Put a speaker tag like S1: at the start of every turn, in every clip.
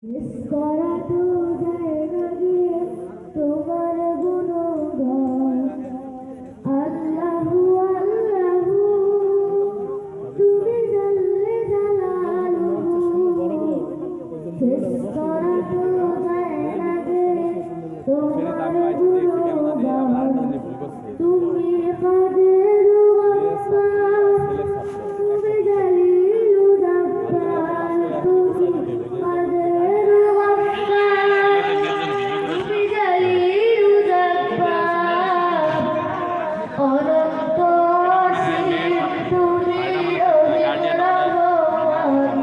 S1: করা তো যায় না গিয়ে তোমার গুণগান। আল্লাহু আল্লাহু তুমি জানলে জালালুহু। শেষ করা তো যায় না গিয়ে তোমার গুণগান। তুমি কাদের গফফার, তুমি জালিলু জাব্বার। তুমি কাদের গফফার, তুমি জালিলু জাব্বার। অনন্ত অসীম তুমি রহিম রহমান।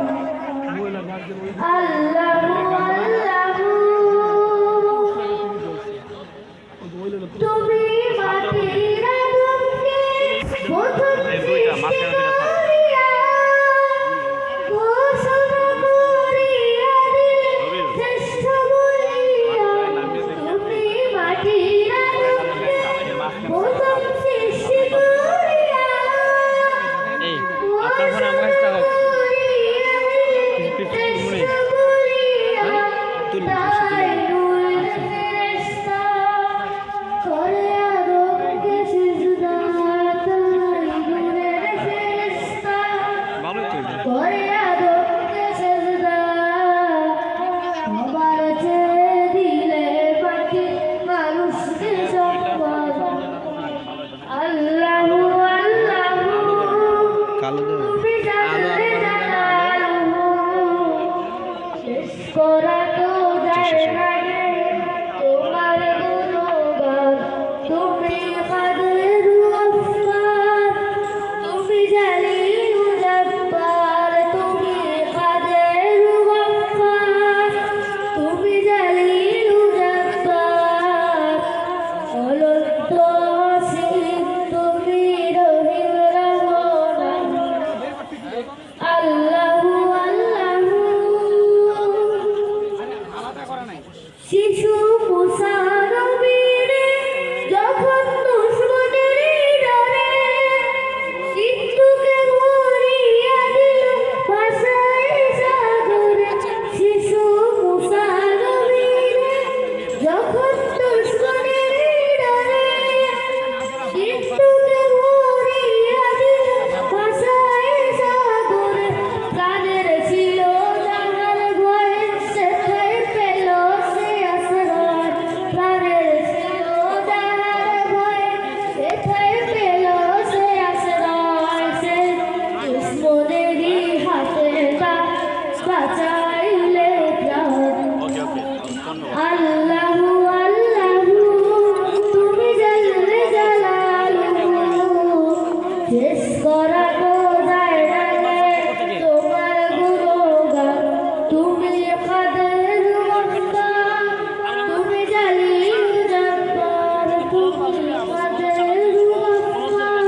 S1: আল্লাহু আল্লাহু তুমি মাটির আদমকে প্রথম সৃষ্টি করিয়া ঘোষণা করিয়া দিলে শ্রেষ্ঠ বলিয়া। তুমি মাটির আদমকে প্রথম সৃষ্টি করিয়া ঘোষণা করিয়া দিলে শ্রেষ্ঠ বলিয়া। তাই নূর ফেরেশতা করে আদমকে সিজদা। তাই নূরের ফেরেশতা করে আদমকে সিজদা। সবার চেয়ে দিলে বাকি মানুষকে সম্মান। আল্লাহু আল্লাহু তুমি জানলে জালালুহু। শেষ করা তো যায় না গে তোমার গুণগান। তুমি কাদের গফফার, তুমি জালিলু জাব্বার। তুমি কাদের গফফার, তুমি জালিলু জাব্বার। অনন্ত অসীম তুমি রহিম রহমান। আল্লাহু আল্লাহু শিশু মুসা নবীরে যখন দুশমনের ডরে মৃত্যুকে ঘুরিয়ে দিল ভাষায় সাগরে। শিশু মুসা নবীরে যখন দুশমনের ডরে মৃত্যুকে ঘুরিয়ে দিল ভাষায় সাগরে। প্রাণের ছিল যাহার ভয়ে সেথায় পেল সে আশ্রয়। প্রাণের ছিল যাহার ভয়ে সেথায় পেল সে আশ্রয়। সে দুশমনেরই হাতে তার বাঁচাইলে প্রাণ। আল্লাহু আল্লাহু তুমি জানলে জালালুহু। শেষ করা তো যায় না গে তোমার গুণগান। তুমি কাদের গফফার, তুমি জালিলু জাব্বার। তুমি কাদের গফফার,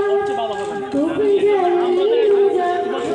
S1: তুমি জালিলু জাব্বার।